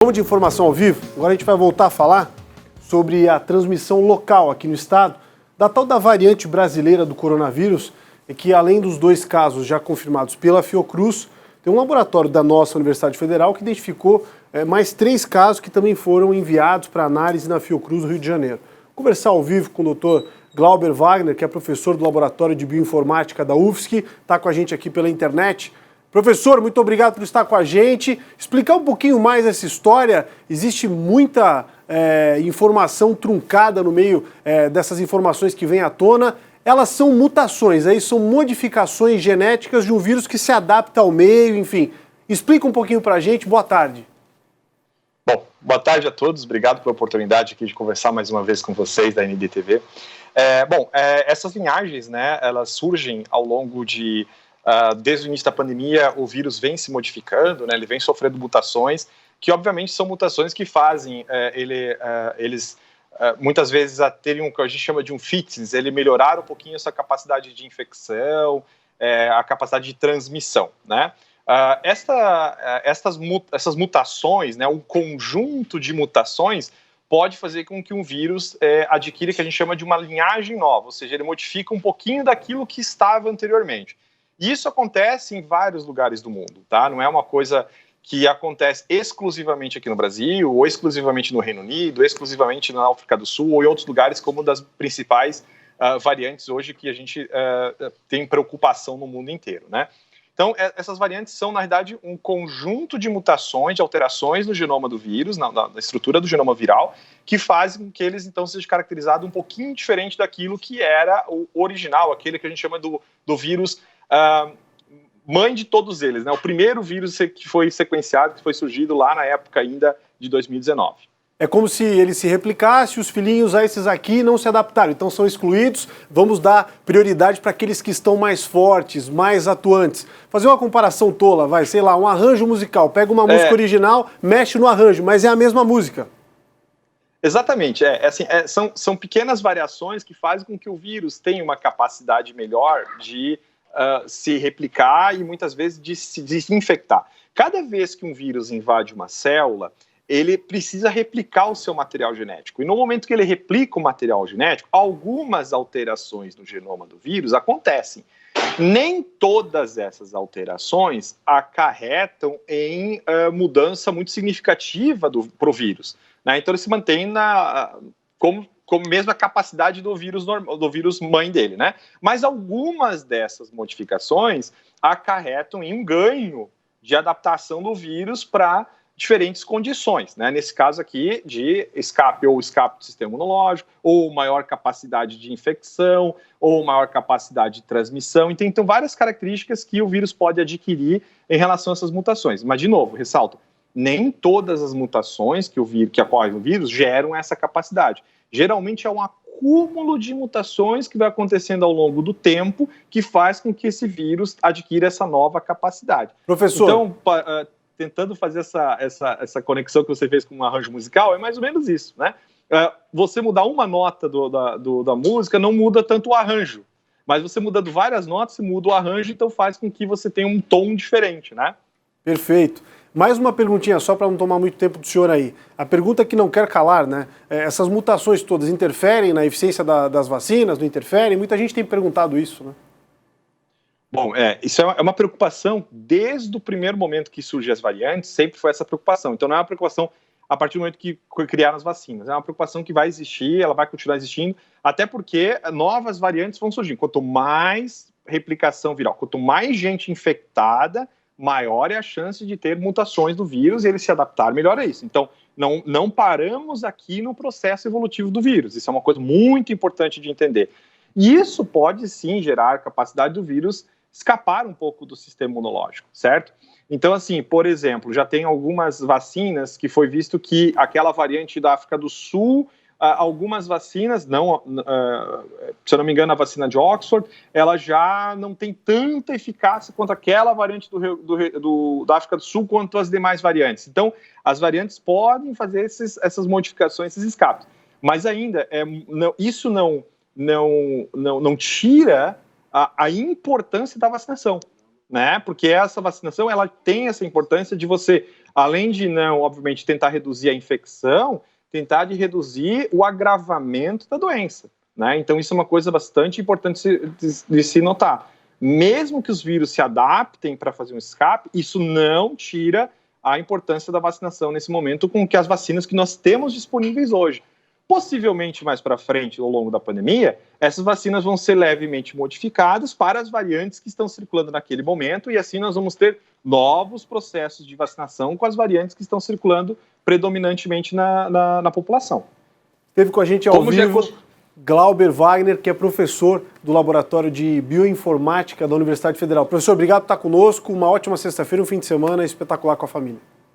Vamos de informação ao vivo. Agora a gente vai voltar a falar sobre a transmissão local aqui no estado da tal da variante brasileira do coronavírus, que além dos 2 casos já confirmados pela Fiocruz, tem um laboratório da nossa Universidade Federal que identificou mais 3 casos que também foram enviados para análise na Fiocruz do Rio de Janeiro. Vou conversar ao vivo com o Dr. Glauber Wagner, que é professor do Laboratório de Bioinformática da UFSC, está com a gente aqui pela internet. Professor, muito obrigado por estar com a gente. Explicar um pouquinho mais essa história. Existe muita informação truncada no meio dessas informações que vêm à tona. Elas são mutações, aí são modificações genéticas de um vírus que se adapta ao meio, enfim. Explica um pouquinho para a gente. Boa tarde. Bom, boa tarde a todos. Obrigado pela oportunidade aqui de conversar mais uma vez com vocês da NDTV. Essas linhagens, né, elas surgem ao longo de... desde o início da pandemia, o vírus vem se modificando, né, ele vem sofrendo mutações, que obviamente são mutações que fazem eles muitas vezes a terem o que a gente chama de um fitness, ele melhorar um pouquinho essa capacidade de infecção, a capacidade de transmissão, né. Essas mutações, né, um conjunto de mutações, pode fazer com que um vírus adquira o que a gente chama de uma linhagem nova, ou seja, ele modifica um pouquinho daquilo que estava anteriormente. Isso acontece em vários lugares do mundo, tá? Não é uma coisa que acontece exclusivamente aqui no Brasil, ou exclusivamente no Reino Unido, ou exclusivamente na África do Sul, ou em outros lugares como das principais variantes hoje que a gente tem preocupação no mundo inteiro, né? Então, essas variantes são, na verdade, um conjunto de mutações, de alterações no genoma do vírus, na estrutura do genoma viral, que fazem com que eles, então, sejam caracterizados um pouquinho diferente daquilo que era o original, aquele que a gente chama do vírus mãe de todos eles, né? O primeiro vírus que foi sequenciado, que foi surgido lá na época ainda de 2019. É como se ele se replicasse, os filhinhos a esses aqui não se adaptaram, então são excluídos, vamos dar prioridade para aqueles que estão mais fortes, mais atuantes. Fazer uma comparação tola, sei lá, um arranjo musical, pega uma música original, mexe no arranjo, mas é a mesma música. Exatamente, são pequenas variações que fazem com que o vírus tenha uma capacidade melhor de se replicar e muitas vezes de se infectar. Cada vez que um vírus invade uma célula, ele precisa replicar o seu material genético. E no momento que ele replica o material genético, algumas alterações no genoma do vírus acontecem. Nem todas essas alterações acarretam em mudança muito significativa para o vírus, né? Então ele se mantém como mesmo a capacidade do vírus mãe dele, né? Mas algumas dessas modificações acarretam em um ganho de adaptação do vírus para diferentes condições, né? Nesse caso aqui, de escape do sistema imunológico, ou maior capacidade de infecção, ou maior capacidade de transmissão. Então, várias características que o vírus pode adquirir em relação a essas mutações. Mas, de novo, ressalto, nem todas as mutações que ocorrem no vírus geram essa capacidade. Geralmente é um acúmulo de mutações que vai acontecendo ao longo do tempo que faz com que esse vírus adquira essa nova capacidade. Professor... Então, tentando fazer essa conexão que você fez com um arranjo musical, é mais ou menos isso, né? Você mudar uma nota da música não muda tanto o arranjo, mas você mudando várias notas, você muda o arranjo, então faz com que você tenha um tom diferente, né? Perfeito. Mais uma perguntinha só para não tomar muito tempo do senhor aí. A pergunta que não quer calar, né? Essas mutações todas interferem na eficiência das vacinas? Não interferem? Muita gente tem perguntado isso, né? Bom, isso é uma preocupação desde o primeiro momento que surgem as variantes, sempre foi essa preocupação. Então não é uma preocupação a partir do momento que criaram as vacinas, é uma preocupação que vai existir, ela vai continuar existindo, até porque novas variantes vão surgir. Quanto mais replicação viral, quanto mais gente infectada, maior é a chance de ter mutações do vírus e ele se adaptar melhor a isso. Então, não paramos aqui no processo evolutivo do vírus. Isso é uma coisa muito importante de entender. E isso pode, sim, gerar a capacidade do vírus escapar um pouco do sistema imunológico, certo? Então, assim, por exemplo, já tem algumas vacinas que foi visto que aquela variante da África do Sul, algumas vacinas, se eu não me engano, a vacina de Oxford, ela já não tem tanta eficácia quanto aquela variante da África do Sul, quanto as demais variantes. Então, as variantes podem fazer essas modificações, esses escapes. Mas ainda, isso não tira a importância da vacinação, né? Porque essa vacinação ela tem essa importância de você além de não, obviamente, tentar reduzir a infecção, tentar de reduzir o agravamento da doença, né? Então, isso é uma coisa bastante importante de se notar. Mesmo que os vírus se adaptem para fazer um escape, isso não tira a importância da vacinação nesse momento com que as vacinas que nós temos disponíveis hoje. Possivelmente mais para frente, ao longo da pandemia, essas vacinas vão ser levemente modificadas para as variantes que estão circulando naquele momento e assim nós vamos ter novos processos de vacinação com as variantes que estão circulando predominantemente na população. Esteve com a gente ao vivo Glauber Wagner, que é professor do Laboratório de Bioinformática da Universidade Federal. Professor, obrigado por estar conosco. Uma ótima sexta-feira, um fim de semana espetacular com a família.